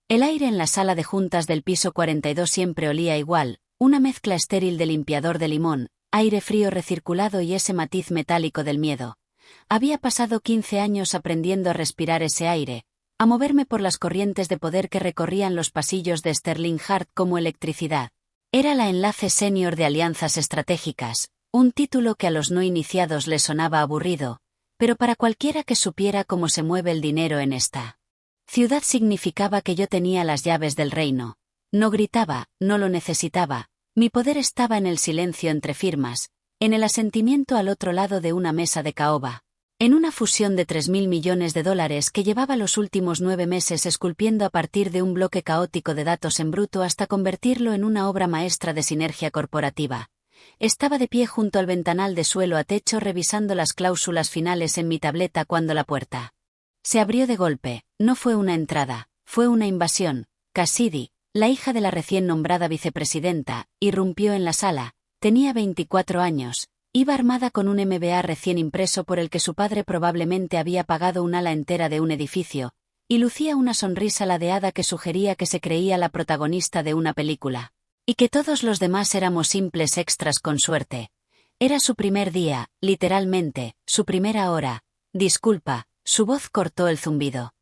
El aire en la sala de juntas del piso 42 siempre olía igual, una mezcla estéril de limpiador de limón, aire frío recirculado y ese matiz metálico del miedo. Había pasado 15 años aprendiendo a respirar ese aire, a moverme por las corrientes de poder que recorrían los pasillos de Sterling Heart como electricidad. Era la enlace senior de alianzas estratégicas, un título que a los no iniciados les sonaba aburrido, pero para cualquiera que supiera cómo se mueve el dinero en esta ciudad significaba que yo tenía las llaves del reino. No gritaba, no lo necesitaba, mi poder estaba en el silencio entre firmas, en el asentimiento al otro lado de una mesa de caoba, en una fusión de $3.000 millones que llevaba los últimos 9 meses esculpiendo a partir de un bloque caótico de datos en bruto hasta convertirlo en una obra maestra de sinergia corporativa. Estaba de pie junto al ventanal de suelo a techo revisando las cláusulas finales en mi tableta cuando la puerta se abrió de golpe. No fue una entrada, fue una invasión. Cassidy, la hija de la recién nombrada vicepresidenta, irrumpió en la sala. Tenía 24 años, iba armada con un MBA recién impreso por el que su padre probablemente había pagado un ala entera de un edificio, y lucía una sonrisa ladeada que sugería que se creía la protagonista de una película, y que todos los demás éramos simples extras con suerte. Era su primer día, literalmente, su primera hora. Disculpa, su voz cortó el zumbido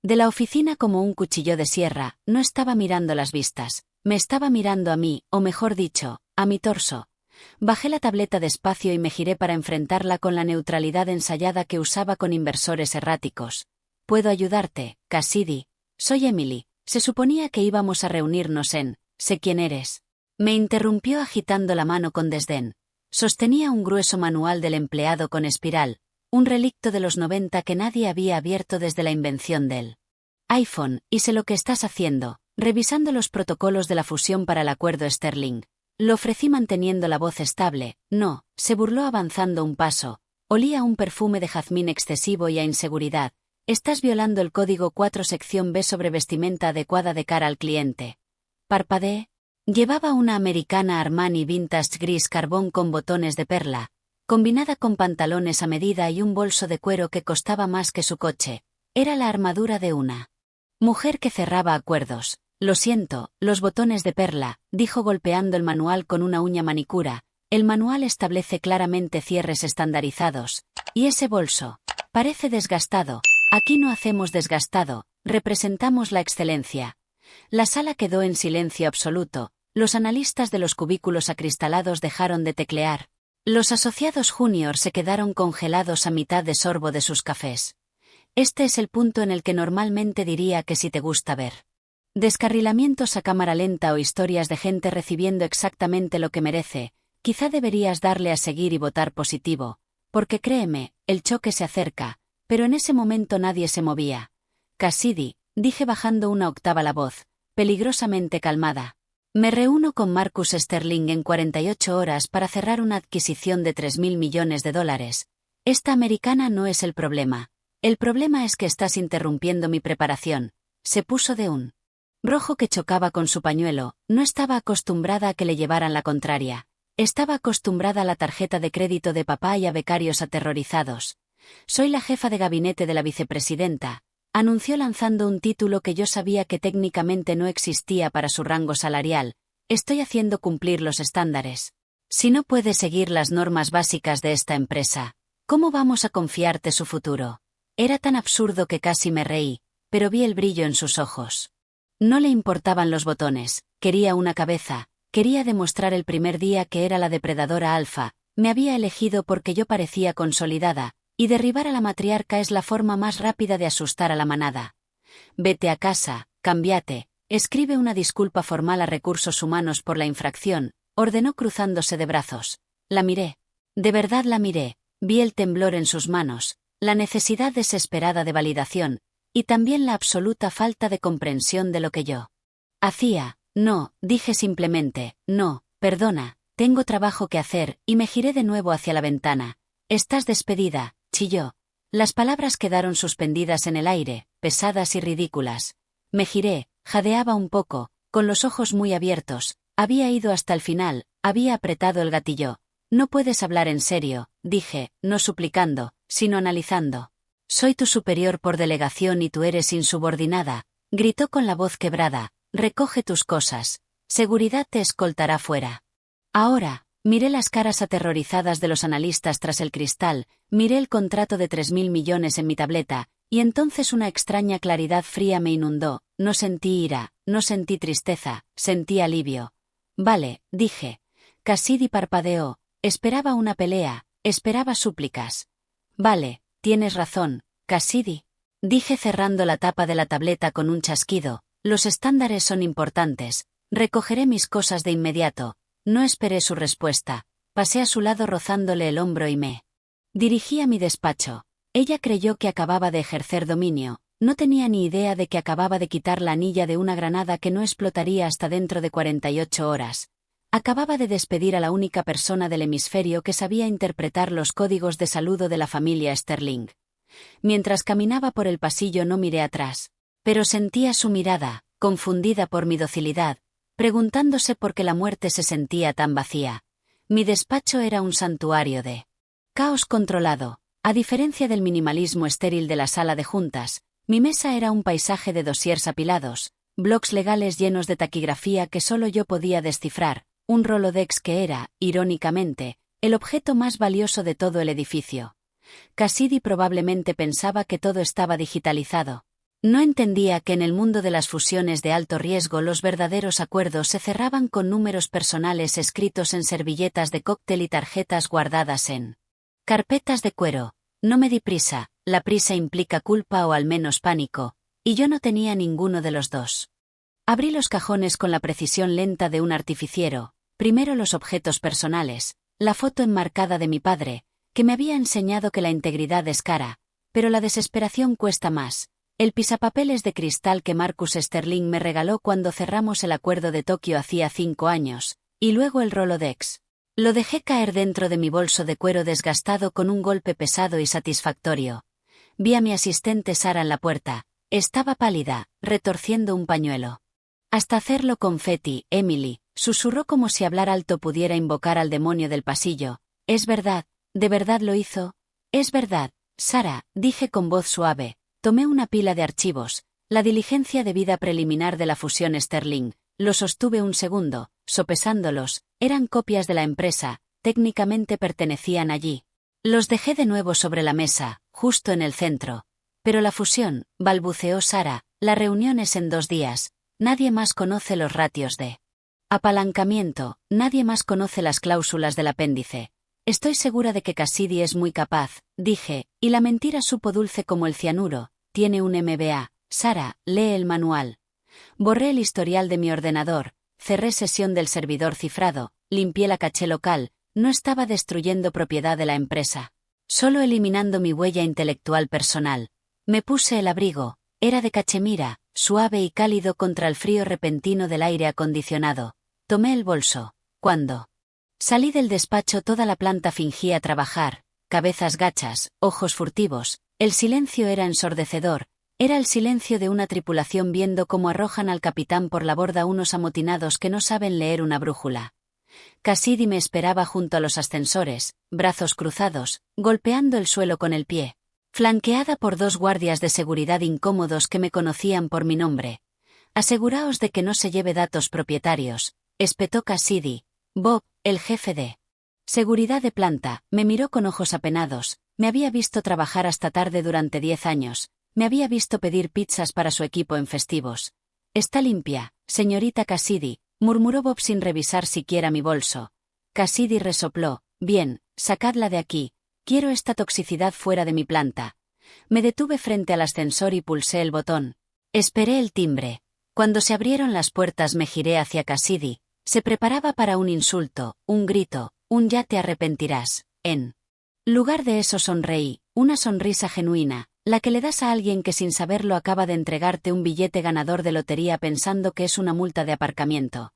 de la oficina como un cuchillo de sierra. No estaba mirando las vistas, me estaba mirando a mí, o mejor dicho, a mi torso. Bajé la tableta despacio y me giré para enfrentarla con la neutralidad ensayada que usaba con inversores erráticos. ¿Puedo ayudarte, Cassidy? Soy Emily. Se suponía que íbamos a reunirnos en «Sé quién eres». Me interrumpió agitando la mano con desdén. Sostenía un grueso manual del empleado con espiral, un relicto de los 90 que nadie había abierto desde la invención del iPhone, y sé lo que estás haciendo, revisando los protocolos de la fusión para el acuerdo Sterling. Lo ofrecí manteniendo la voz estable. No, se burló avanzando un paso. Olía a un perfume de jazmín excesivo y a inseguridad. Estás violando el código 4 sección B sobre vestimenta adecuada de cara al cliente. Parpadeé. Llevaba una americana Armani Vintage gris carbón con botones de perla, combinada con pantalones a medida y un bolso de cuero que costaba más que su coche. Era la armadura de una mujer que cerraba acuerdos. Lo siento, los botones de perla, dijo golpeando el manual con una uña manicura. El manual establece claramente cierres estandarizados. Y ese bolso parece desgastado. Aquí no hacemos desgastado, representamos la excelencia. La sala quedó en silencio absoluto. Los analistas de los cubículos acristalados dejaron de teclear. Los asociados junior se quedaron congelados a mitad de sorbo de sus cafés. Este es el punto en el que normalmente diría que si te gusta ver descarrilamientos a cámara lenta o historias de gente recibiendo exactamente lo que merece, quizá deberías darle a seguir y votar positivo, porque créeme, el choque se acerca, pero en ese momento nadie se movía. Cassidy, dije bajando una octava la voz, peligrosamente calmada. Me reúno con Marcus Sterling en 48 horas para cerrar una adquisición de $3.000 millones. Esta americana no es el problema. El problema es que estás interrumpiendo mi preparación. Se puso de un rojo que chocaba con su pañuelo. No estaba acostumbrada a que le llevaran la contraria. Estaba acostumbrada a la tarjeta de crédito de papá y a becarios aterrorizados. Soy la jefa de gabinete de la vicepresidenta, anunció lanzando un título que yo sabía que técnicamente no existía para su rango salarial. Estoy haciendo cumplir los estándares. Si no puede seguir las normas básicas de esta empresa, ¿cómo vamos a confiarte su futuro? Era tan absurdo que casi me reí, pero vi el brillo en sus ojos. No le importaban los botones, quería una cabeza, quería demostrar el primer día que era la depredadora alfa. Me había elegido porque yo parecía consolidada, y derribar a la matriarca es la forma más rápida de asustar a la manada. Vete a casa, cámbiate, escribe una disculpa formal a Recursos Humanos por la infracción, ordenó cruzándose de brazos. La miré. De verdad la miré, vi el temblor en sus manos, la necesidad desesperada de validación, y también la absoluta falta de comprensión de lo que yo hacía. No, dije simplemente, no, perdona, tengo trabajo que hacer, y me giré de nuevo hacia la ventana. Estás despedida, chilló. Las palabras quedaron suspendidas en el aire, pesadas y ridículas. Me giré, jadeaba un poco, con los ojos muy abiertos. Había ido hasta el final, había apretado el gatillo. No puedes hablar en serio, dije, no suplicando, sino analizando. Soy tu superior por delegación y tú eres insubordinada. Gritó con la voz quebrada, recoge tus cosas. Seguridad te escoltará fuera. Ahora, miré las caras aterrorizadas de los analistas tras el cristal, miré el contrato de 3.000 millones en mi tableta, y entonces una extraña claridad fría me inundó. No sentí ira, no sentí tristeza, sentí alivio. Vale, dije. Cassidy parpadeó, esperaba una pelea, esperaba súplicas. Vale, tienes razón, Cassidy. Dije cerrando la tapa de la tableta con un chasquido, los estándares son importantes, recogeré mis cosas de inmediato. No esperé su respuesta, pasé a su lado rozándole el hombro y me dirigí a mi despacho. Ella creyó que acababa de ejercer dominio, no tenía ni idea de que acababa de quitar la anilla de una granada que no explotaría hasta dentro de 48 horas. Acababa de despedir a la única persona del hemisferio que sabía interpretar los códigos de saludo de la familia Sterling. Mientras caminaba por el pasillo no miré atrás, pero sentía su mirada, confundida por mi docilidad, preguntándose por qué la muerte se sentía tan vacía. Mi despacho era un santuario de caos controlado. A diferencia del minimalismo estéril de la sala de juntas, mi mesa era un paisaje de dosiers apilados, blocs legales llenos de taquigrafía que solo yo podía descifrar, un Rolodex que era, irónicamente, el objeto más valioso de todo el edificio. Cassidy probablemente pensaba que todo estaba digitalizado. No entendía que en el mundo de las fusiones de alto riesgo los verdaderos acuerdos se cerraban con números personales escritos en servilletas de cóctel y tarjetas guardadas en carpetas de cuero. No me di prisa, la prisa implica culpa o al menos pánico, y yo no tenía ninguno de los dos. Abrí los cajones con la precisión lenta de un artificiero, primero los objetos personales, la foto enmarcada de mi padre, que me había enseñado que la integridad es cara, pero la desesperación cuesta más, el pisapapeles de cristal que Marcus Sterling me regaló cuando cerramos el acuerdo de Tokio hacía 5 años, y luego el Rolodex. Lo dejé caer dentro de mi bolso de cuero desgastado con un golpe pesado y satisfactorio. Vi a mi asistente Sara en la puerta. Estaba pálida, retorciendo un pañuelo. Hasta hacerlo confeti, Emily, susurró como si hablar alto pudiera invocar al demonio del pasillo. Es verdad, ¿de verdad lo hizo? Es verdad, Sara, dije con voz suave. Tomé una pila de archivos, la diligencia de vida preliminar de la fusión Sterling. Lo sostuve un segundo, sopesándolos, eran copias de la empresa, técnicamente pertenecían allí. Los dejé de nuevo sobre la mesa, justo en el centro. Pero la fusión, balbuceó Sara, la reunión es en 2 días, nadie más conoce los ratios de apalancamiento, nadie más conoce las cláusulas del apéndice. Estoy segura de que Cassidy es muy capaz, dije, y la mentira supo dulce como el cianuro, tiene un MBA. Sara, lee el manual. Borré el historial de mi ordenador, cerré sesión del servidor cifrado, limpié la caché local, no estaba destruyendo propiedad de la empresa, solo eliminando mi huella intelectual personal. Me puse el abrigo, era de cachemira, suave y cálido contra el frío repentino del aire acondicionado. Tomé el bolso. Cuando salí del despacho toda la planta fingía trabajar, cabezas gachas, ojos furtivos, el silencio era ensordecedor. Era el silencio de una tripulación viendo cómo arrojan al capitán por la borda unos amotinados que no saben leer una brújula. Cassidy me esperaba junto a los ascensores, brazos cruzados, golpeando el suelo con el pie, flanqueada por 2 guardias de seguridad incómodos que me conocían por mi nombre. Aseguraos de que no se lleve datos propietarios, espetó Cassidy. Bob, el jefe de seguridad de planta, me miró con ojos apenados, me había visto trabajar hasta tarde durante 10 años. Me había visto pedir pizzas para su equipo en festivos. Está limpia, señorita Cassidy, murmuró Bob sin revisar siquiera mi bolso. Cassidy resopló. Bien, sacadla de aquí. Quiero esta toxicidad fuera de mi planta. Me detuve frente al ascensor y pulsé el botón. Esperé el timbre. Cuando se abrieron las puertas me giré hacia Cassidy. Se preparaba para un insulto, un grito, un ya te arrepentirás. En lugar de eso sonreí, una sonrisa genuina. La que le das a alguien que sin saberlo acaba de entregarte un billete ganador de lotería pensando que es una multa de aparcamiento.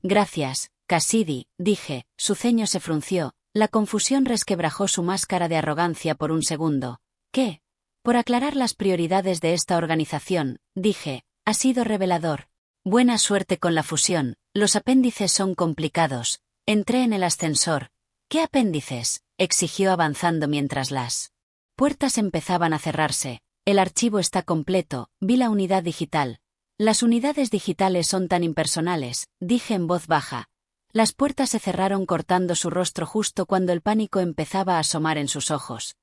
Gracias, Cassidy, dije, su ceño se frunció, la confusión resquebrajó su máscara de arrogancia por un segundo. ¿Qué? Por aclarar las prioridades de esta organización, dije, ha sido revelador. Buena suerte con la fusión, los apéndices son complicados. Entré en el ascensor. ¿Qué apéndices?, exigió avanzando mientras las puertas empezaban a cerrarse. El archivo está completo, vi la unidad digital. Las unidades digitales son tan impersonales, dije en voz baja. Las puertas se cerraron cortando su rostro justo cuando el pánico empezaba a asomar en sus ojos.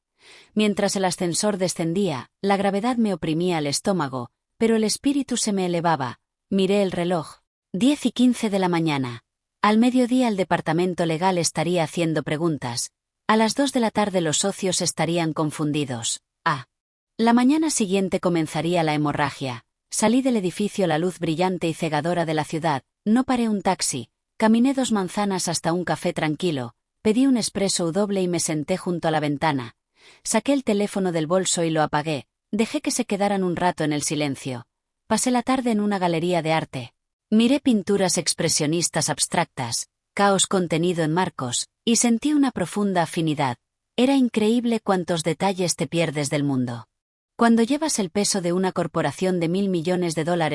Mientras el ascensor descendía, la gravedad me oprimía el estómago, pero el espíritu se me elevaba. Miré el reloj. 10:15 de la mañana. Al mediodía el departamento legal estaría haciendo preguntas. A las 2 de la tarde los socios estarían confundidos. La mañana siguiente comenzaría la hemorragia. Salí del edificio a la luz brillante y cegadora de la ciudad, no paré un taxi, caminé 2 manzanas hasta un café tranquilo, pedí un espresso doble y me senté junto a la ventana. Saqué el teléfono del bolso y lo apagué, dejé que se quedaran un rato en el silencio. Pasé la tarde en una galería de arte. Miré pinturas expresionistas abstractas, caos contenido en marcos, y sentí una profunda afinidad. Era increíble cuántos detalles te pierdes del mundo. Cuando llevas el peso de una corporación de $1.000 millones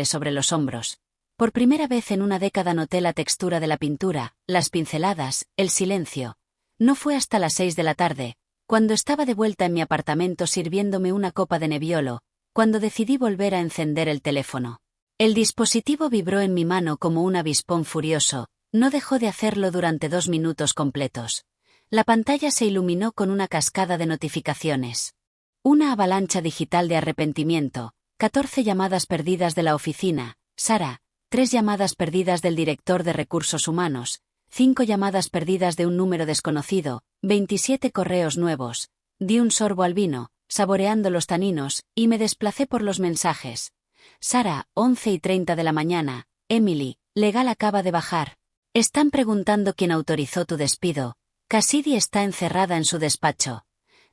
sobre los hombros. Por primera vez en una década noté la textura de la pintura, las pinceladas, el silencio. No fue hasta las 6 de la tarde, cuando estaba de vuelta en mi apartamento sirviéndome una copa de Nebbiolo, cuando decidí volver a encender el teléfono. El dispositivo vibró en mi mano como un avispón furioso, no dejó de hacerlo durante 2 minutos completos. La pantalla se iluminó con una cascada de notificaciones. Una avalancha digital de arrepentimiento, 14 llamadas perdidas de la oficina, Sara, 3 llamadas perdidas del director de recursos humanos, 5 llamadas perdidas de un número desconocido, 27 correos nuevos. Di un sorbo al vino, saboreando los taninos, y me desplacé por los mensajes. Sara, 11:30 de la mañana, Emily, legal acaba de bajar. Están preguntando quién autorizó tu despido. Cassidy está encerrada en su despacho.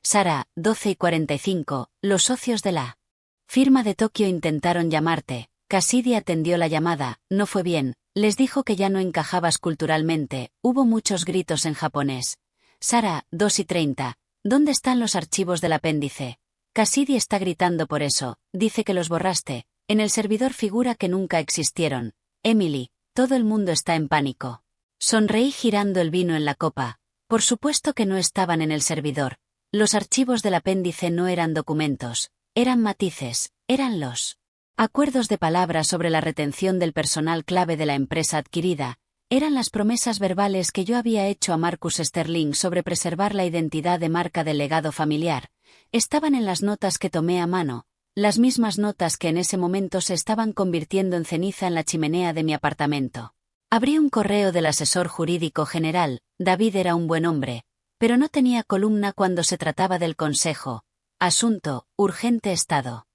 Sara, 12:45, los socios de la firma de Tokio intentaron llamarte. Cassidy atendió la llamada, no fue bien, les dijo que ya no encajabas culturalmente, hubo muchos gritos en japonés. Sara, 2:30, ¿dónde están los archivos del apéndice? Cassidy está gritando por eso, dice que los borraste, en el servidor figura que nunca existieron. Emily, todo el mundo está en pánico. Sonreí girando el vino en la copa. Por supuesto que no estaban en el servidor. Los archivos del apéndice no eran documentos, eran matices, eran los acuerdos de palabra sobre la retención del personal clave de la empresa adquirida, eran las promesas verbales que yo había hecho a Marcus Sterling sobre preservar la identidad de marca del legado familiar, estaban en las notas que tomé a mano, las mismas notas que en ese momento se estaban convirtiendo en ceniza en la chimenea de mi apartamento. Abrí un correo del asesor jurídico general, David era un buen hombre, pero no tenía columna cuando se trataba del consejo. Asunto, urgente estado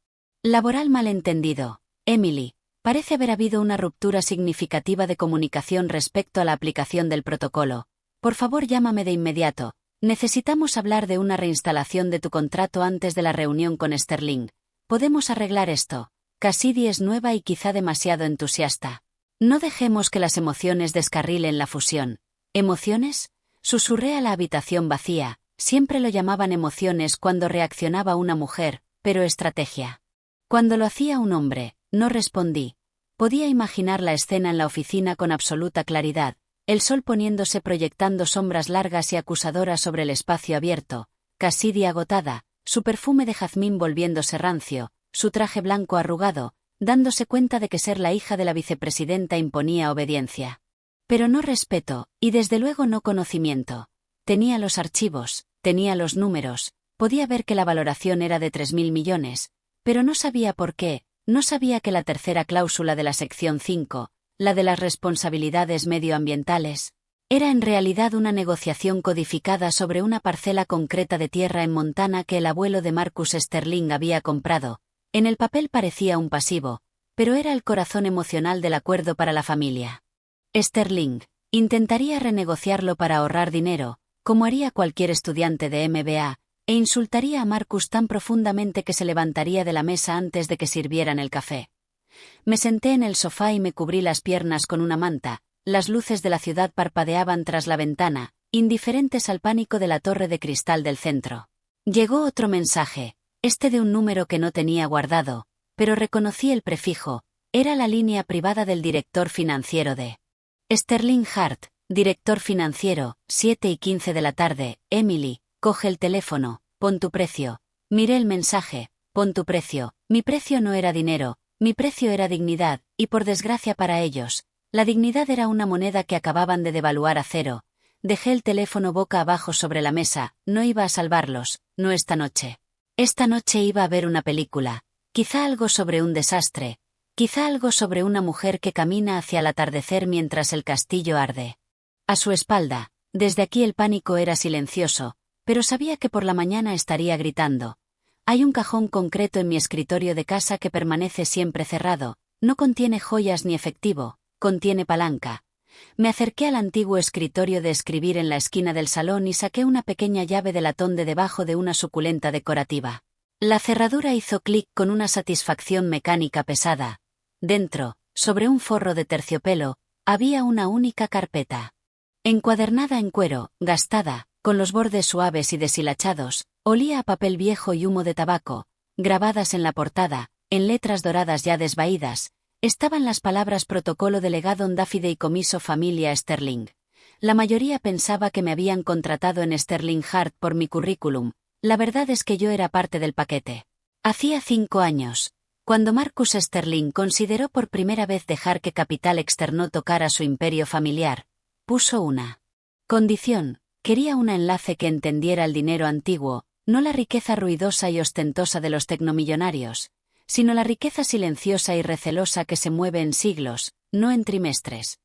laboral malentendido. Emily, parece haber habido una ruptura significativa de comunicación respecto a la aplicación del protocolo. Por favor llámame de inmediato. Necesitamos hablar de una reinstalación de tu contrato antes de la reunión con Sterling. Podemos arreglar esto. Cassidy es nueva y quizá demasiado entusiasta. No dejemos que las emociones descarrilen la fusión. ¿Emociones? Susurré a la habitación vacía, siempre lo llamaban emociones cuando reaccionaba una mujer, pero estrategia. Cuando lo hacía un hombre, no respondí. Podía imaginar la escena en la oficina con absoluta claridad, el sol poniéndose proyectando sombras largas y acusadoras sobre el espacio abierto, Cassidy agotada, su perfume de jazmín volviéndose rancio, su traje blanco arrugado, dándose cuenta de que ser la hija de la vicepresidenta imponía obediencia. Pero no respeto, y desde luego no conocimiento. Tenía los archivos, tenía los números, podía ver que la valoración era de 3.000 millones, pero no sabía por qué, no sabía que la tercera cláusula de la sección 5, la de las responsabilidades medioambientales, era en realidad una negociación codificada sobre una parcela concreta de tierra en Montana que el abuelo de Marcus Sterling había comprado. En el papel parecía un pasivo, pero era el corazón emocional del acuerdo para la familia. Sterling intentaría renegociarlo para ahorrar dinero, como haría cualquier estudiante de MBA, e insultaría a Marcus tan profundamente que se levantaría de la mesa antes de que sirvieran el café. Me senté en el sofá y me cubrí las piernas con una manta, las luces de la ciudad parpadeaban tras la ventana, indiferentes al pánico de la torre de cristal del centro. Llegó otro mensaje, este de un número que no tenía guardado, pero reconocí el prefijo, era la línea privada del director financiero de Sterling Hart, director financiero, 7:15 de la tarde, Emily, coge el teléfono, pon tu precio. Miré el mensaje, pon tu precio, mi precio no era dinero, Mi precio era dignidad, y por desgracia para ellos, la dignidad era una moneda que acababan de devaluar a cero. Dejé el teléfono boca abajo sobre la mesa, no iba a salvarlos, no esta noche. Esta noche iba a ver una película, quizá algo sobre un desastre, quizá algo sobre una mujer que camina hacia el atardecer mientras el castillo arde. A su espalda, desde aquí el pánico era silencioso, pero sabía que por la mañana estaría gritando. Hay un cajón concreto en mi escritorio de casa que permanece siempre cerrado, no contiene joyas ni efectivo, contiene palanca. Me acerqué al antiguo escritorio de escribir en la esquina del salón y saqué una pequeña llave de latón de debajo de una suculenta decorativa. La cerradura hizo clic con una satisfacción mecánica pesada. Dentro, sobre un forro de terciopelo, había una única carpeta. Encuadernada en cuero, gastada, con los bordes suaves y deshilachados, olía a papel viejo y humo de tabaco. Grabadas en la portada, en letras doradas ya desvaídas, estaban las palabras protocolo delegado da fideicomiso familia Sterling. La mayoría pensaba que me habían contratado en Sterling Hart por mi currículum. La verdad es que yo era parte del paquete. Hacía 5 años, cuando Marcus Sterling consideró por primera vez dejar que capital externo tocara su imperio familiar, puso una condición: quería un enlace que entendiera el dinero antiguo, no la riqueza ruidosa y ostentosa de los tecnomillonarios, sino la riqueza silenciosa y recelosa que se mueve en siglos, no en trimestres.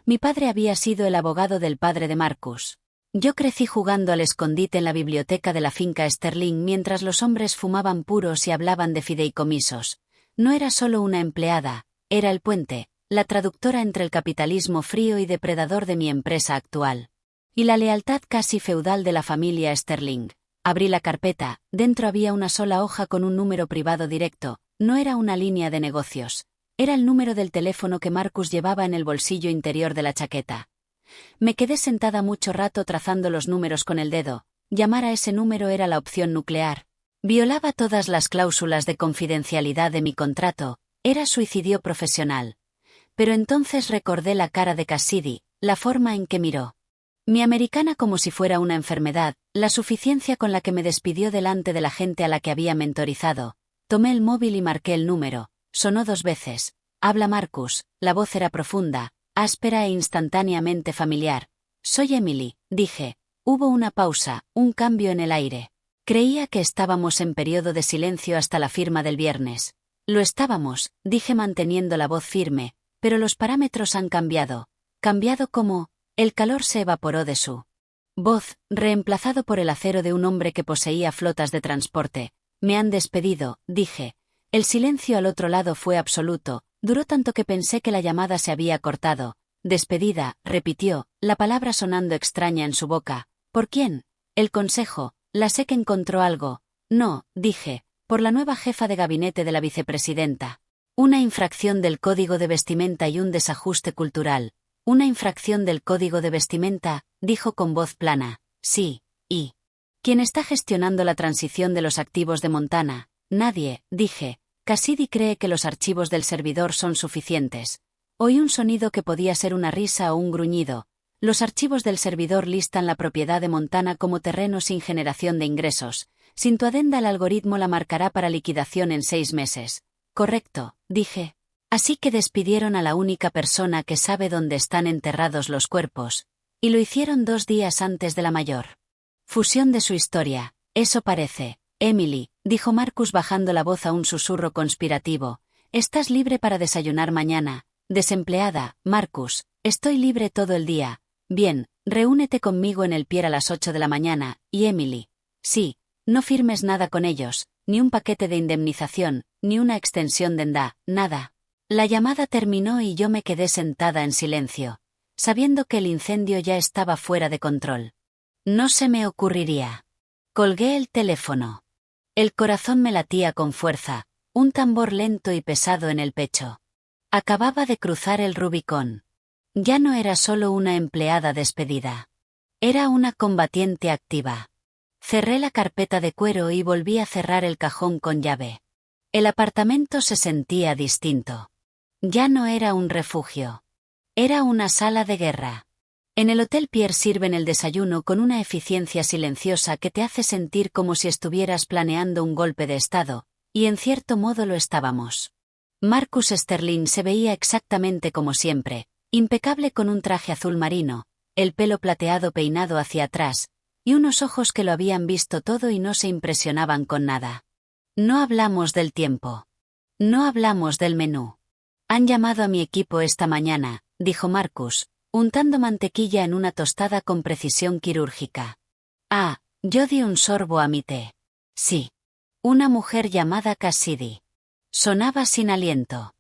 Mi padre había sido el abogado del padre de Marcus. Yo crecí jugando al escondite en la biblioteca de la finca Sterling mientras los hombres fumaban puros y hablaban de fideicomisos. No era solo una empleada, era el puente, la traductora entre el capitalismo frío y depredador de mi empresa actual. Y la lealtad casi feudal de la familia Sterling. Abrí la carpeta, dentro había una sola hoja con un número privado directo, no era una línea de negocios. Era el número del teléfono que Marcus llevaba en el bolsillo interior de la chaqueta. Me quedé sentada mucho rato trazando los números con el dedo. Llamar a ese número era la opción nuclear. Violaba todas las cláusulas de confidencialidad de mi contrato, era suicidio profesional. Pero entonces recordé la cara de Cassidy, la forma en que miró. Mi americana como si fuera una enfermedad, la suficiencia con la que me despidió delante de la gente a la que había mentorizado. Tomé el móvil y marqué el número. Sonó 2 veces. Habla Marcus, la voz era profunda, áspera e instantáneamente familiar. Soy Emily, dije. Hubo una pausa, un cambio en el aire. Creía que estábamos en periodo de silencio hasta la firma del viernes. Lo estábamos, dije manteniendo la voz firme, pero los parámetros han cambiado. ¿Cambiado cómo? El calor se evaporó de su voz, reemplazado por el acero de un hombre que poseía flotas de transporte. Me han despedido, dije. El silencio al otro lado fue absoluto, duró tanto que pensé que la llamada se había cortado. Despedida, repitió, la palabra sonando extraña en su boca. ¿Por quién? El consejo, la sé que encontró algo. No, dije, por la nueva jefa de gabinete de la vicepresidenta. Una infracción del código de vestimenta y un desajuste cultural. Una infracción del código de vestimenta, dijo con voz plana. Sí, y ¿quién está gestionando la transición de los activos de Montana? Nadie, dije. Cassidy cree que los archivos del servidor son suficientes. Oí un sonido que podía ser una risa o un gruñido. Los archivos del servidor listan la propiedad de Montana como terreno sin generación de ingresos. Sin tu adenda el algoritmo la marcará para liquidación en 6 meses. Correcto, dije. Así que despidieron a la única persona que sabe dónde están enterrados los cuerpos. Y lo hicieron 2 días antes de la mayor fusión de su historia. Eso parece. Emily, dijo Marcus bajando la voz a un susurro conspirativo. Estás libre para desayunar mañana. Desempleada, Marcus. Estoy libre todo el día. Bien, reúnete conmigo en el pier a las 8 de la mañana. Y Emily. Sí, no firmes nada con ellos, ni un paquete de indemnización, ni una extensión de NDA, nada. La llamada terminó y yo me quedé sentada en silencio, sabiendo que el incendio ya estaba fuera de control. No se me ocurriría. Colgué el teléfono. El corazón me latía con fuerza, un tambor lento y pesado en el pecho. Acababa de cruzar el Rubicón. Ya no era solo una empleada despedida. Era una combatiente activa. Cerré la carpeta de cuero y volví a cerrar el cajón con llave. El apartamento se sentía distinto. Ya no era un refugio. Era una sala de guerra. En el Hotel Pierre sirven el desayuno con una eficiencia silenciosa que te hace sentir como si estuvieras planeando un golpe de estado, y en cierto modo lo estábamos. Marcus Sterling se veía exactamente como siempre, impecable con un traje azul marino, el pelo plateado peinado hacia atrás, y unos ojos que lo habían visto todo y no se impresionaban con nada. No hablamos del tiempo. No hablamos del menú. Han llamado a mi equipo esta mañana, dijo Marcus, untando mantequilla en una tostada con precisión quirúrgica. Ah, yo di un sorbo a mi té. Sí. Una mujer llamada Cassidy. Sonaba sin aliento.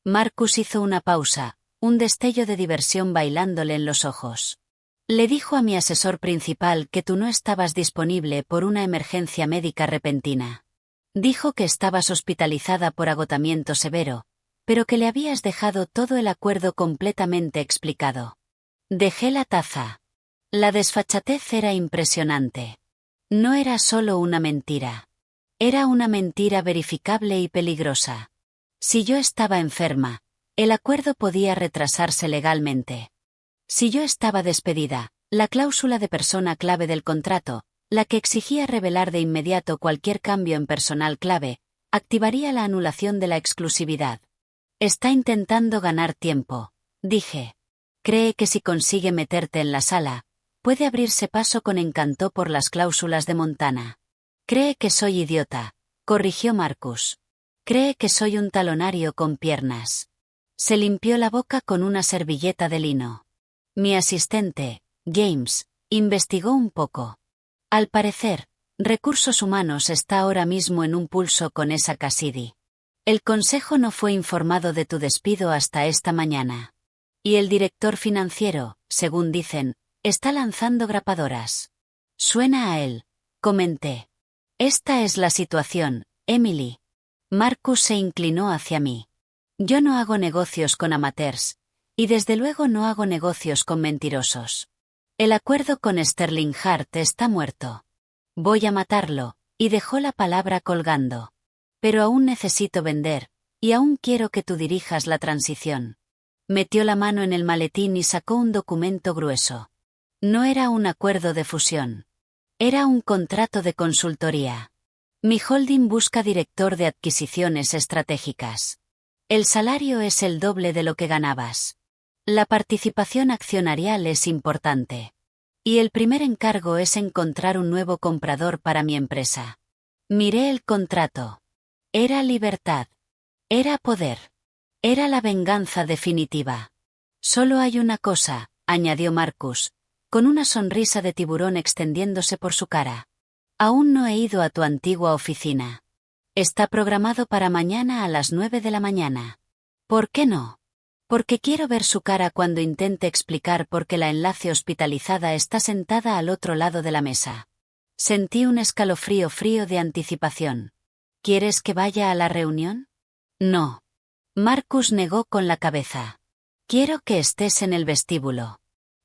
Marcus hizo una pausa, un destello de diversión bailándole en los ojos. Le dijo a mi asesor principal que tú no estabas disponible por una emergencia médica repentina. Dijo que estabas hospitalizada por agotamiento severo, pero que le habías dejado todo el acuerdo completamente explicado. Dejé la taza. La desfachatez era impresionante. No era solo una mentira. Era una mentira verificable y peligrosa. Si yo estaba enferma, el acuerdo podía retrasarse legalmente. Si yo estaba despedida, la cláusula de persona clave del contrato, la que exigía revelar de inmediato cualquier cambio en personal clave, activaría la anulación de la exclusividad. Está intentando ganar tiempo, dije. Cree que si consigue meterte en la sala, puede abrirse paso con encanto por las cláusulas de Montana. Cree que soy idiota, corrigió Marcus. Cree que soy un talonario con piernas. Se limpió la boca con una servilleta de lino. Mi asistente, James, investigó un poco. Al parecer, Recursos Humanos está ahora mismo en un pulso con esa Cassidy. El consejo no fue informado de tu despido hasta esta mañana. Y el director financiero, según dicen, está lanzando grapadoras. Suena a él, comenté. Esta es la situación, Emily. Marcus se inclinó hacia mí. Yo no hago negocios con amateurs, y desde luego no hago negocios con mentirosos. El acuerdo con Sterling Hart está muerto. Voy a matarlo, y dejó la palabra colgando. Pero aún necesito vender, y aún quiero que tú dirijas la transición. Metió la mano en el maletín y sacó un documento grueso. No era un acuerdo de fusión. Era un contrato de consultoría. Mi holding busca director de adquisiciones estratégicas. El salario es el doble de lo que ganabas. La participación accionarial es importante. Y el primer encargo es encontrar un nuevo comprador para mi empresa. Miré el contrato. Era libertad. Era poder. Era la venganza definitiva. Solo hay una cosa, añadió Marcus, con una sonrisa de tiburón extendiéndose por su cara. Aún no he ido a tu antigua oficina. Está programado para mañana a las 9 de la mañana. ¿Por qué no? Porque quiero ver su cara cuando intente explicar por qué la enlace hospitalizada está sentada al otro lado de la mesa. Sentí un escalofrío frío de anticipación. ¿Quieres que vaya a la reunión? No. Marcus negó con la cabeza. Quiero que estés en el vestíbulo.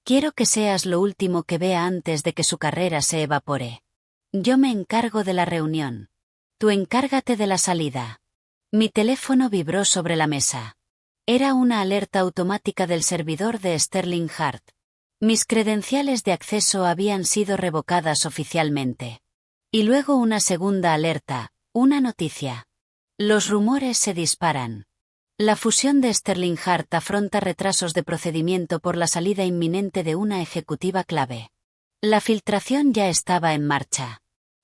Quiero que seas lo último que vea antes de que su carrera se evapore. Yo me encargo de la reunión. Tú encárgate de la salida. Mi teléfono vibró sobre la mesa. Era una alerta automática del servidor de Sterling Hart. Mis credenciales de acceso habían sido revocadas oficialmente. Y luego una segunda alerta, una noticia. Los rumores se disparan. La fusión de Sterling Hart afronta retrasos de procedimiento por la salida inminente de una ejecutiva clave. La filtración ya estaba en marcha.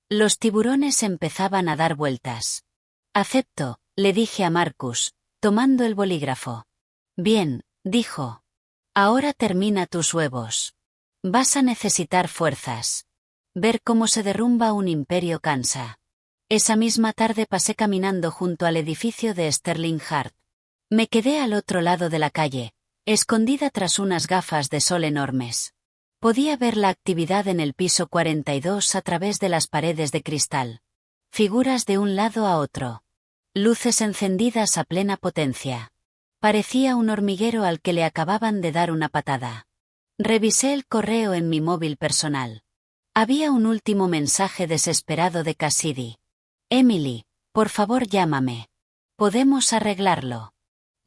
Los tiburones empezaban a dar vueltas. Acepto, le dije a Marcus, tomando el bolígrafo. Bien, dijo. Ahora termina tus huevos. Vas a necesitar fuerzas. Ver cómo se derrumba un imperio cansa. Esa misma tarde pasé caminando junto al edificio de Sterling Hart. Me quedé al otro lado de la calle, escondida tras unas gafas de sol enormes. Podía ver la actividad en el piso 42 a través de las paredes de cristal. Figuras de un lado a otro. Luces encendidas a plena potencia. Parecía un hormiguero al que le acababan de dar una patada. Revisé el correo en mi móvil personal. Había un último mensaje desesperado de Cassidy. Emily, por favor llámame. Podemos arreglarlo.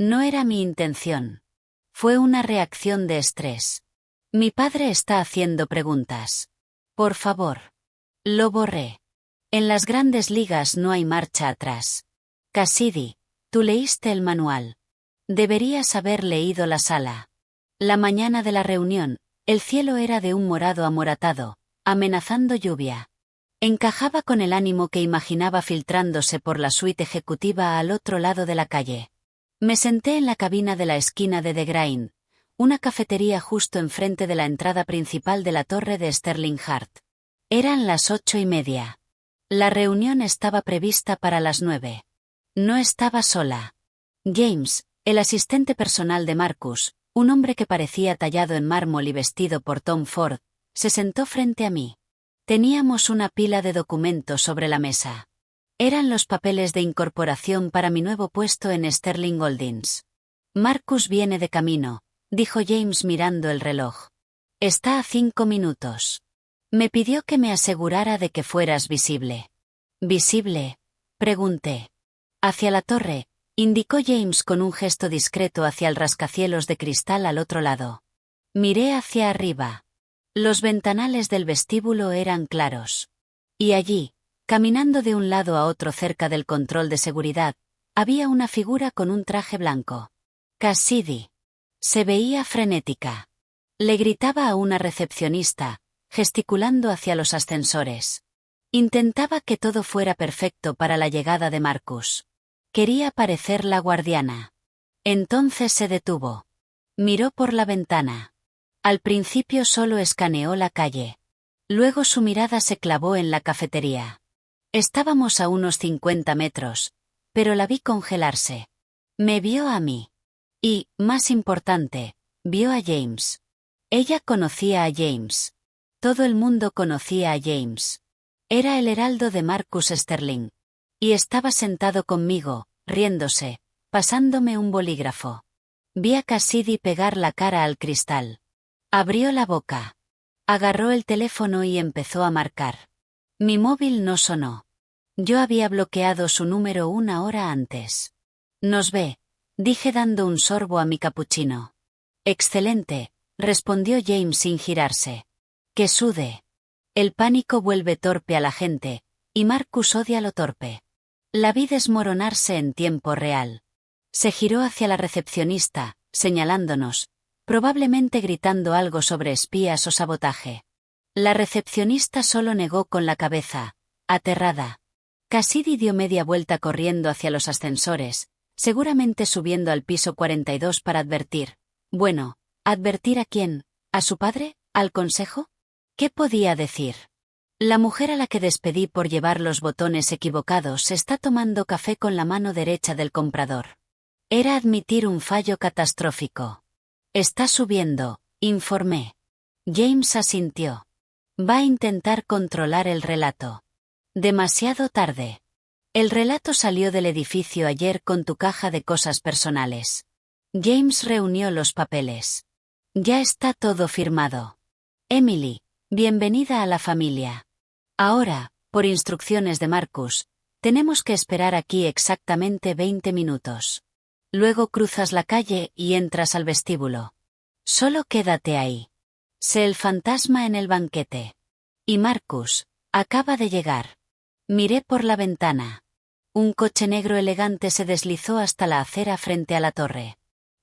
No era mi intención. Fue una reacción de estrés. Mi padre está haciendo preguntas. Por favor. Lo borré. En las grandes ligas no hay marcha atrás. Cassidy, Tú leíste el manual. Deberías haber leído la sala. La mañana de la reunión, el cielo era de un morado amoratado, amenazando lluvia. Encajaba con el ánimo que imaginaba filtrándose por la suite ejecutiva al otro lado de la calle. Me senté en la cabina de la esquina de The Grain, una cafetería justo enfrente de la entrada principal de la torre de Sterling Heart. Eran las 8:30. La reunión estaba prevista para las 9. No estaba sola. James, el asistente personal de Marcus, un hombre que parecía tallado en mármol y vestido por Tom Ford, se sentó frente a mí. Teníamos una pila de documentos sobre la mesa. Eran los papeles de incorporación para mi nuevo puesto en Sterling Holdings. Marcus viene de camino, dijo James mirando el reloj. Está a 5 minutos. Me pidió que me asegurara de que fueras visible. ¿Visible? Pregunté. Hacia la torre, indicó James con un gesto discreto hacia el rascacielos de cristal al otro lado. Miré hacia arriba. Los ventanales del vestíbulo eran claros. Y allí, caminando de un lado a otro cerca del control de seguridad, había una figura con un traje blanco. Cassidy. Se veía frenética. Le gritaba a una recepcionista, gesticulando hacia los ascensores. Intentaba que todo fuera perfecto para la llegada de Marcus. Quería parecer la guardiana. Entonces se detuvo. Miró por la ventana. Al principio solo escaneó la calle. Luego su mirada se clavó en la cafetería. Estábamos a unos 50 metros, pero la vi congelarse. Me vio a mí. Y, más importante, vio a James. Ella conocía a James. Todo el mundo conocía a James. Era el heraldo de Marcus Sterling. Y estaba sentado conmigo, riéndose, pasándome un bolígrafo. Vi a Cassidy pegar la cara al cristal. Abrió la boca. Agarró el teléfono y empezó a marcar. Mi móvil no sonó. Yo había bloqueado su número 1 hora antes. Nos ve, dije dando un sorbo a mi capuchino. Excelente, respondió James sin girarse. Que sude. El pánico vuelve torpe a la gente, y Marcus odia lo torpe. La vi desmoronarse en tiempo real. Se giró hacia la recepcionista, señalándonos, probablemente gritando algo sobre espías o sabotaje. La recepcionista solo negó con la cabeza, aterrada. Cassidy dio media vuelta corriendo hacia los ascensores, seguramente subiendo al piso 42 para advertir. Bueno, ¿advertir a quién? ¿A su padre? ¿Al consejo? ¿Qué podía decir? La mujer a la que despedí por llevar los botones equivocados está tomando café con la mano derecha del comprador. Era admitir un fallo catastrófico. Está subiendo, informé. James asintió. Va a intentar controlar el relato. Demasiado tarde. El relato salió del edificio ayer con tu caja de cosas personales. James reunió los papeles. Ya está todo firmado. Emily, bienvenida a la familia. Ahora, por instrucciones de Marcus, tenemos que esperar aquí exactamente 20 minutos. Luego cruzas la calle y entras al vestíbulo. Solo quédate ahí. Sé el fantasma en el banquete. Y Marcus, acaba de llegar. Miré por la ventana. Un coche negro elegante se deslizó hasta la acera frente a la torre.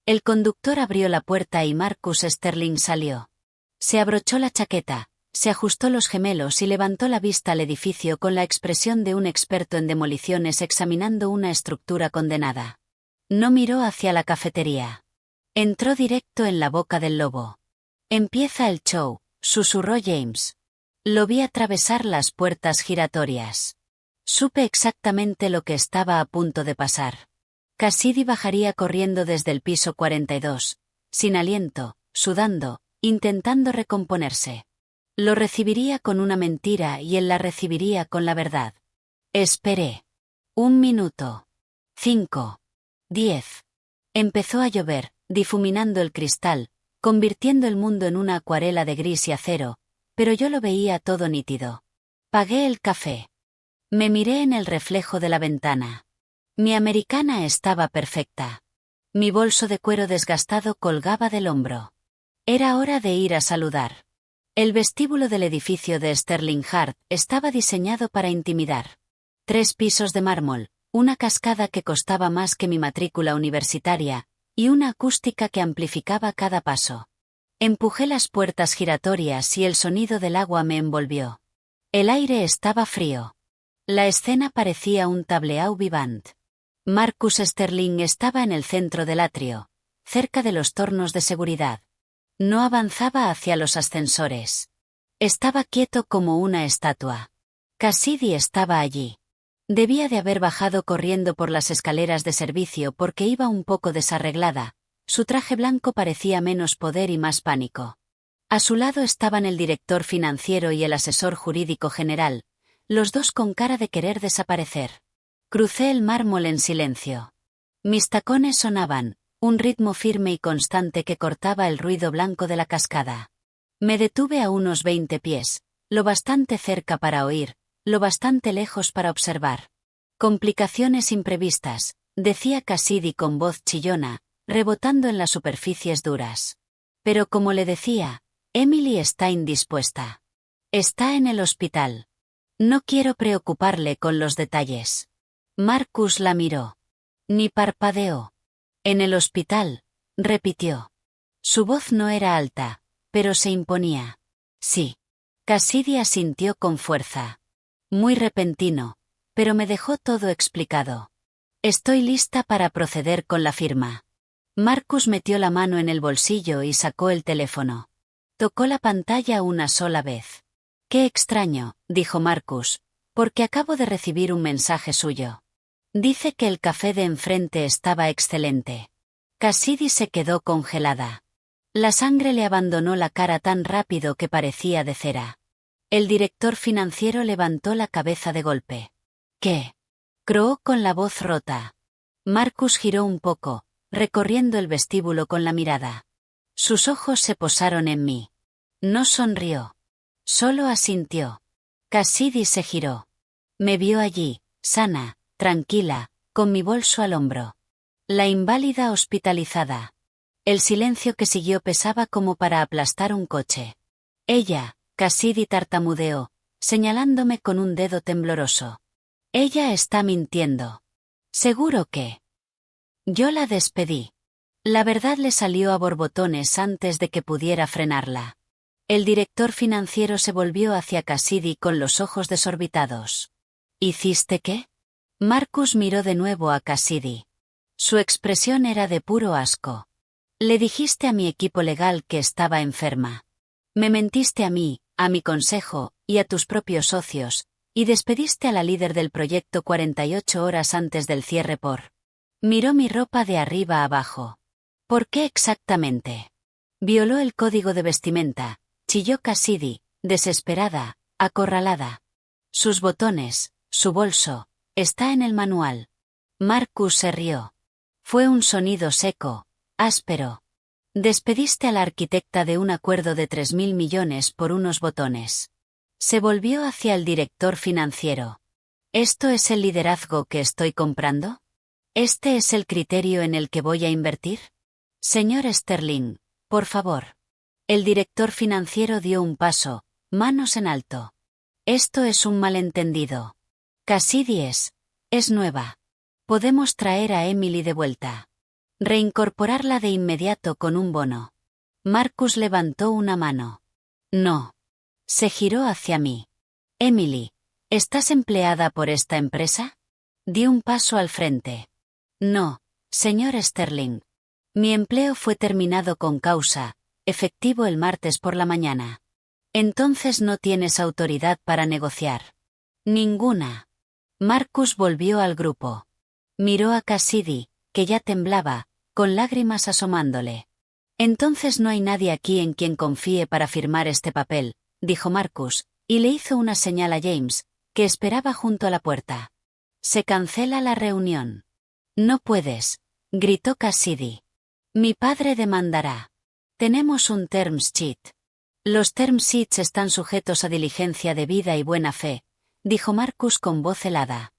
El conductor abrió la puerta y Marcus Sterling salió. Se abrochó la chaqueta, se ajustó los gemelos y levantó la vista al edificio con la expresión de un experto en demoliciones examinando una estructura condenada. No miró hacia la cafetería. Entró directo en la boca del lobo. Empieza el show, susurró James. Lo vi atravesar las puertas giratorias. Supe exactamente lo que estaba a punto de pasar. Cassidy bajaría corriendo desde el piso 42, sin aliento, sudando, intentando recomponerse. Lo recibiría con una mentira y él la recibiría con la verdad. Esperé. 1 minuto. 5. 10. Empezó a llover, difuminando el cristal, convirtiendo el mundo en una acuarela de gris y acero, pero yo lo veía todo nítido. Pagué el café. Me miré en el reflejo de la ventana. Mi americana estaba perfecta. Mi bolso de cuero desgastado colgaba del hombro. Era hora de ir a saludar. El vestíbulo del edificio de Sterling Heart estaba diseñado para intimidar. 3 pisos de mármol, una cascada que costaba más que mi matrícula universitaria, y una acústica que amplificaba cada paso. Empujé las puertas giratorias y el sonido del agua me envolvió. El aire estaba frío. La escena parecía un tableau vivant. Marcus Sterling estaba en el centro del atrio, cerca de los tornos de seguridad. No avanzaba hacia los ascensores. Estaba quieto como una estatua. Cassidy estaba allí. Debía de haber bajado corriendo por las escaleras de servicio porque iba un poco desarreglada. Su traje blanco parecía menos poder y más pánico. A su lado estaban el director financiero y el asesor jurídico general, los dos con cara de querer desaparecer. Crucé el mármol en silencio. Mis tacones sonaban, un ritmo firme y constante que cortaba el ruido blanco de la cascada. Me detuve a unos 20 pies, lo bastante cerca para oír, lo bastante lejos para observar. Complicaciones imprevistas, decía Cassidy con voz chillona, rebotando en las superficies duras. Pero como le decía, Emily está indispuesta. Está en el hospital. No quiero preocuparle con los detalles. Marcus la miró. Ni parpadeó. En el hospital, repitió. Su voz no era alta, pero se imponía. Sí. Cassidy asintió con fuerza. Muy repentino, pero me dejó todo explicado. Estoy lista para proceder con la firma. Marcus metió la mano en el bolsillo y sacó el teléfono. Tocó la pantalla una sola vez. Qué extraño, dijo Marcus, porque acabo de recibir un mensaje suyo. Dice que el café de enfrente estaba excelente. Cassidy se quedó congelada. La sangre le abandonó la cara tan rápido que parecía de cera. El director financiero levantó la cabeza de golpe. ¿Qué? Croó con la voz rota. Marcus giró un poco, recorriendo el vestíbulo con la mirada. Sus ojos se posaron en mí. No sonrió. Solo asintió. Cassidy se giró. Me vio allí, sana, tranquila, con mi bolso al hombro. La inválida hospitalizada. El silencio que siguió pesaba como para aplastar un coche. Ella, Cassidy tartamudeó, señalándome con un dedo tembloroso. Ella está mintiendo. Seguro que. Yo la despedí. La verdad le salió a borbotones antes de que pudiera frenarla. El director financiero se volvió hacia Cassidy con los ojos desorbitados. ¿Hiciste qué? Marcus miró de nuevo a Cassidy. Su expresión era de puro asco. Le dijiste a mi equipo legal que estaba enferma. Me mentiste a mí, a mi consejo, y a tus propios socios, y despediste a la líder del proyecto 48 horas antes del cierre por. Miró mi ropa de arriba a abajo. ¿Por qué exactamente? Violó el código de vestimenta, chilló Cassidy, desesperada, acorralada. Sus botones, su bolso, está en el manual. Marcus se rió. Fue un sonido seco, áspero. Despediste a la arquitecta de un acuerdo de 3.000 millones por unos botones. Se volvió hacia el director financiero. ¿Esto es el liderazgo que estoy comprando? ¿Este es el criterio en el que voy a invertir? Señor Sterling, por favor. El director financiero dio un paso, manos en alto. Esto es un malentendido. Cassidy es nueva. Podemos traer a Emily de vuelta. Reincorporarla de inmediato con un bono. Marcus levantó una mano. No. Se giró hacia mí. Emily, ¿estás empleada por esta empresa? Di un paso al frente. No, señor Sterling. Mi empleo fue terminado con causa, efectivo el martes por la mañana. Entonces no tienes autoridad para negociar. Ninguna. Marcus volvió al grupo. Miró a Cassidy, que ya temblaba, con lágrimas asomándole. Entonces no hay nadie aquí en quien confíe para firmar este papel, dijo Marcus, y le hizo una señal a James, que esperaba junto a la puerta. Se cancela la reunión. No puedes, gritó Cassidy. Mi padre demandará. Tenemos un term sheet. Los term sheets están sujetos a diligencia debida y buena fe, dijo Marcus con voz helada.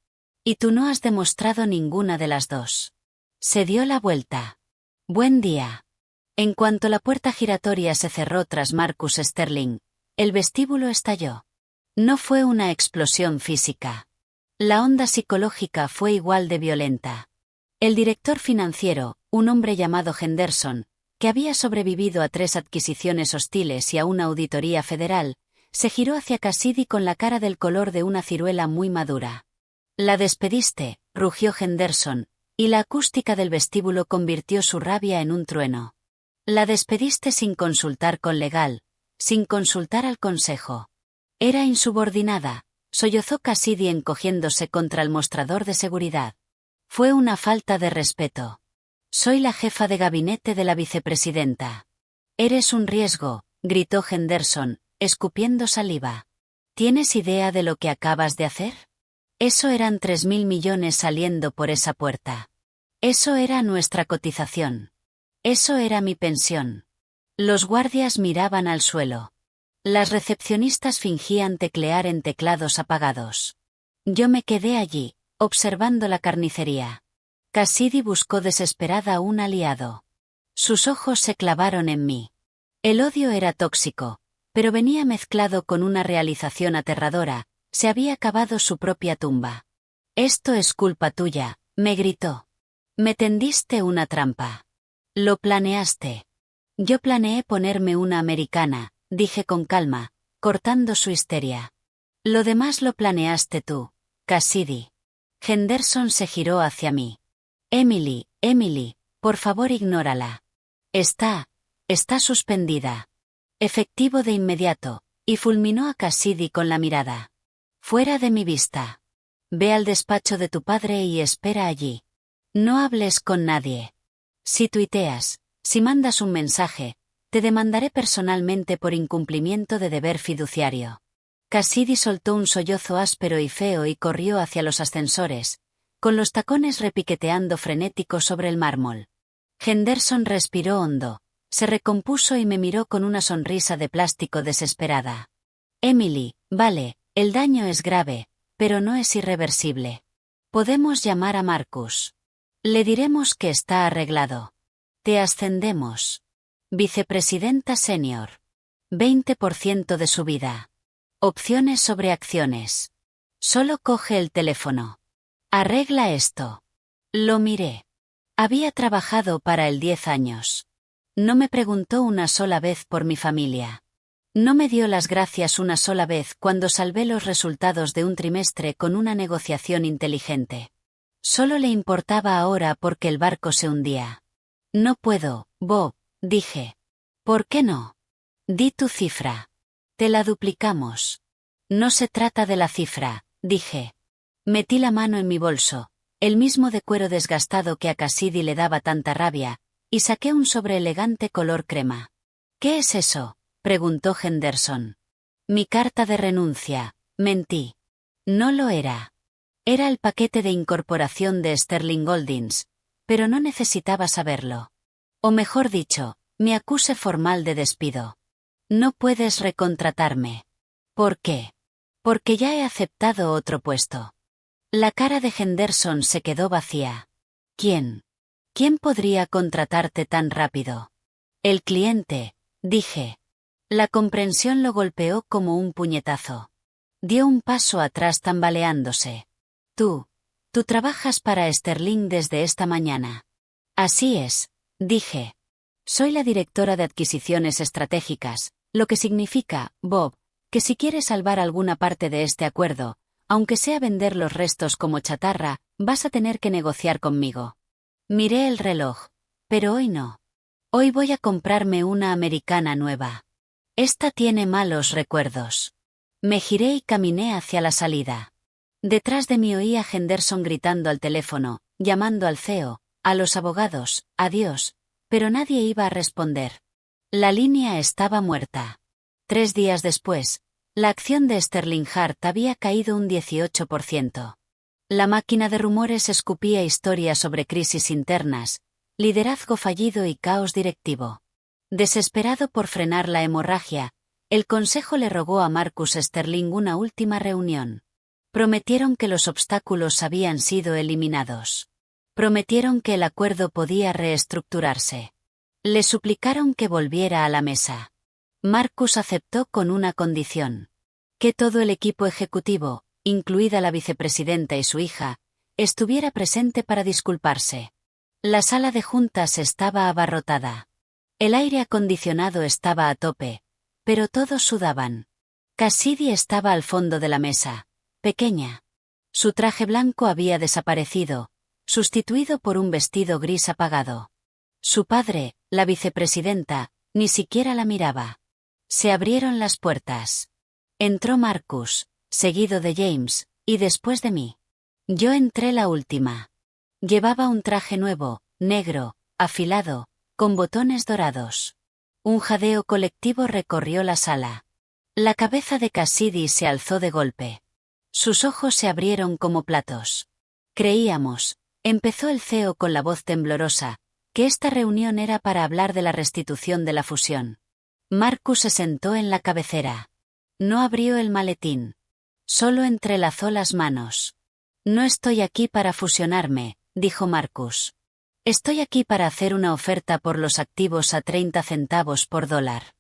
Y tú no has demostrado ninguna de las dos. Se dio la vuelta. Buen día. En cuanto la puerta giratoria se cerró tras Marcus Sterling, el vestíbulo estalló. No fue una explosión física. La onda psicológica fue igual de violenta. El director financiero, un hombre llamado Henderson, que había sobrevivido a 3 adquisiciones hostiles y a una auditoría federal, se giró hacia Cassidy con la cara del color de una ciruela muy madura. «La despediste», rugió Henderson, y la acústica del vestíbulo convirtió su rabia en un trueno. «La despediste sin consultar con legal, sin consultar al consejo. Era insubordinada», sollozó Cassidy encogiéndose contra el mostrador de seguridad. «Fue una falta de respeto. Soy la jefa de gabinete de la vicepresidenta». «Eres un riesgo», gritó Henderson, escupiendo saliva. «¿Tienes idea de lo que acabas de hacer? Eso eran 3.000 millones saliendo por esa puerta. Eso era nuestra cotización. Eso era mi pensión». Los guardias miraban al suelo. Las recepcionistas fingían teclear en teclados apagados. Yo me quedé allí, observando la carnicería. Cassidy buscó desesperada un aliado. Sus ojos se clavaron en mí. El odio era tóxico, pero venía mezclado con una realización aterradora: se había cavado su propia tumba. «Esto es culpa tuya», me gritó. «Me tendiste una trampa. Lo planeaste». «Yo planeé ponerme una americana», dije con calma, cortando su histeria. «Lo demás lo planeaste tú, Cassidy». Henderson se giró hacia mí. Emily, por favor ignórala. Está suspendida. Efectivo de inmediato», y fulminó a Cassidy con la mirada. «Fuera de mi vista. Ve al despacho de tu padre y espera allí. No hables con nadie. Si tuiteas, si mandas un mensaje, te demandaré personalmente por incumplimiento de deber fiduciario». Cassidy soltó un sollozo áspero y feo y corrió hacia los ascensores, con los tacones repiqueteando frenéticos sobre el mármol. Henderson respiró hondo, se recompuso y me miró con una sonrisa de plástico desesperada. «Emily, vale, el daño es grave, pero no es irreversible. Podemos llamar a Marcus. Le diremos que está arreglado. Te ascendemos. Vicepresidenta senior. 20% de subida. Opciones sobre acciones. Solo coge el teléfono. Arregla esto». Lo miré. Había trabajado para él 10 años. No me preguntó una sola vez por mi familia. No me dio las gracias una sola vez cuando salvé los resultados de un trimestre con una negociación inteligente. Solo le importaba ahora porque el barco se hundía. «No puedo, Bob», dije. «¿Por qué no? Di tu cifra. Te la duplicamos». «No se trata de la cifra», dije. Metí la mano en mi bolso, el mismo de cuero desgastado que a Cassidy le daba tanta rabia, y saqué un sobre elegante color crema. «¿Qué es eso?», preguntó Henderson. «Mi carta de renuncia», mentí. No lo era. Era el paquete de incorporación de Sterling Holdings, pero no necesitaba saberlo. O mejor dicho, mi acuse formal de despido. «No puedes recontratarme». «¿Por qué?». «Porque ya he aceptado otro puesto». La cara de Henderson se quedó vacía. «¿Quién? ¿Quién podría contratarte tan rápido?». «El cliente», dije. La comprensión lo golpeó como un puñetazo. Dio un paso atrás tambaleándose. Tú trabajas para Sterling desde esta mañana». «Así es», dije. «Soy la directora de adquisiciones estratégicas, lo que significa, Bob, que si quieres salvar alguna parte de este acuerdo, aunque sea vender los restos como chatarra, vas a tener que negociar conmigo». Miré el reloj. «Pero hoy no. Hoy voy a comprarme una americana nueva. Esta tiene malos recuerdos». Me giré y caminé hacia la salida. Detrás de mí oía a Henderson gritando al teléfono, llamando al CEO, a los abogados, a Dios, pero nadie iba a responder. La línea estaba muerta. 3 días después, la acción de Sterling Hart había caído un 18%. La máquina de rumores escupía historias sobre crisis internas, liderazgo fallido y caos directivo. Desesperado por frenar la hemorragia, el consejo le rogó a Marcus Sterling una última reunión. Prometieron que los obstáculos habían sido eliminados. Prometieron que el acuerdo podía reestructurarse. Le suplicaron que volviera a la mesa. Marcus aceptó con una condición: que todo el equipo ejecutivo, incluida la vicepresidenta y su hija, estuviera presente para disculparse. La sala de juntas estaba abarrotada. El aire acondicionado estaba a tope, pero todos sudaban. Cassidy estaba al fondo de la mesa, pequeña. Su traje blanco había desaparecido, sustituido por un vestido gris apagado. Su padre, la vicepresidenta, ni siquiera la miraba. Se abrieron las puertas. Entró Marcus, seguido de James, y después de mí. Yo entré la última. Llevaba un traje nuevo, negro, afilado, con botones dorados. Un jadeo colectivo recorrió la sala. La cabeza de Cassidy se alzó de golpe. Sus ojos se abrieron como platos. Creíamos, empezó el CEO con la voz temblorosa, que esta reunión era para hablar de la restitución de la fusión. Marcus se sentó en la cabecera. No abrió el maletín. Solo entrelazó las manos. No estoy aquí para fusionarme, dijo Marcus. Estoy aquí para hacer una oferta por los activos a 30 centavos por dólar.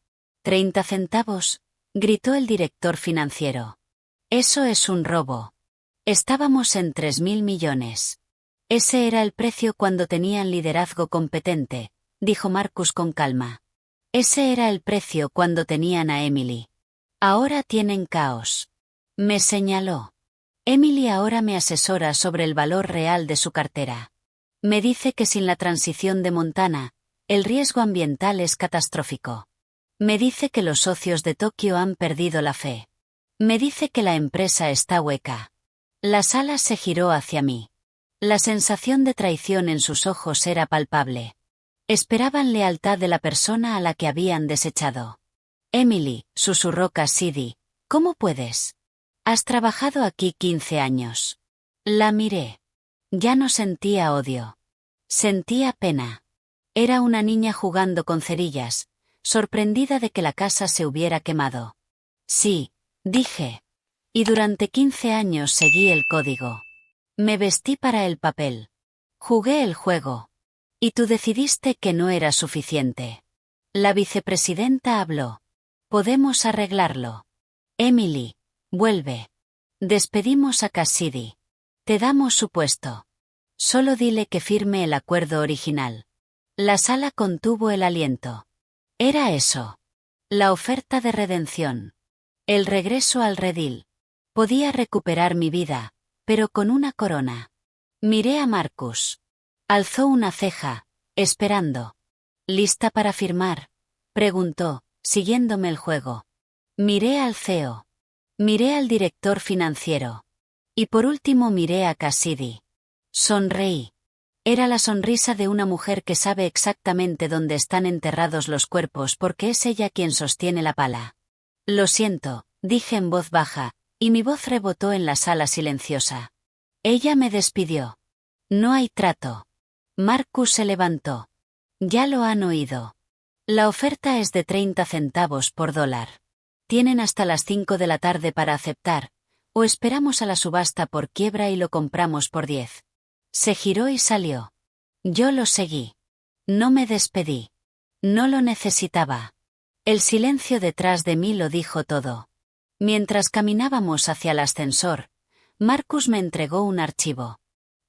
¿30 centavos? Gritó el director financiero. Eso es un robo. Estábamos en 3.000 millones. Ese era el precio cuando tenían liderazgo competente, dijo Marcus con calma. Ese era el precio cuando tenían a Emily. Ahora tienen caos. Me señaló. Emily ahora me asesora sobre el valor real de su cartera. Me dice que sin la transición de Montana, el riesgo ambiental es catastrófico. Me dice que los socios de Tokio han perdido la fe. Me dice que la empresa está hueca. La sala se giró hacia mí. La sensación de traición en sus ojos era palpable. Esperaban lealtad de la persona a la que habían desechado. Emily, susurró Cassidy, ¿cómo puedes? Has trabajado aquí 15 años. La miré. Ya no sentía odio. Sentía pena. Era una niña jugando con cerillas, sorprendida de que la casa se hubiera quemado. Sí, dije. Y durante 15 años seguí el código. Me vestí para el papel. Jugué el juego. Y tú decidiste que no era suficiente. La vicepresidenta habló. Podemos arreglarlo. Emily, vuelve. Despedimos a Cassidy. Te damos su puesto. Solo dile que firme el acuerdo original. La sala contuvo el aliento. Era eso. La oferta de redención. El regreso al redil. Podía recuperar mi vida, pero con una corona. Miré a Marcus. Alzó una ceja, esperando. ¿Lista para firmar? Preguntó, siguiéndome el juego. Miré al CEO. Miré al director financiero. Y por último miré a Cassidy. Sonreí. Era la sonrisa de una mujer que sabe exactamente dónde están enterrados los cuerpos porque es ella quien sostiene la pala. Lo siento, dije en voz baja, y mi voz rebotó en la sala silenciosa. Ella me despidió. No hay trato. Marcus se levantó. Ya lo han oído. La oferta es de 30 centavos por dólar. Tienen hasta las 5 de la tarde para aceptar, o esperamos a la subasta por quiebra y lo compramos por 10. Se giró y salió. Yo lo seguí. No me despedí. No lo necesitaba. El silencio detrás de mí lo dijo todo. Mientras caminábamos hacia el ascensor, Marcus me entregó un archivo.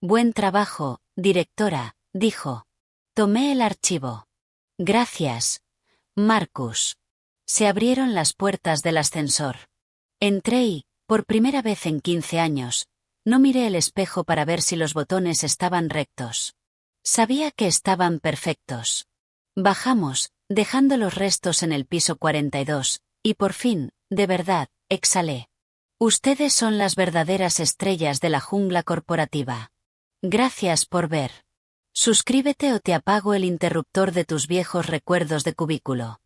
Buen trabajo, directora, dijo. Tomé el archivo. Gracias, Marcus. Se abrieron las puertas del ascensor. Entré y, por primera vez en 15 años, no miré el espejo para ver si los botones estaban rectos. Sabía que estaban perfectos. Bajamos, dejando los restos en el piso 42, y por fin, de verdad, exhalé. Ustedes son las verdaderas estrellas de la jungla corporativa. Gracias por ver. Suscríbete o te apago el interruptor de tus viejos recuerdos de cubículo.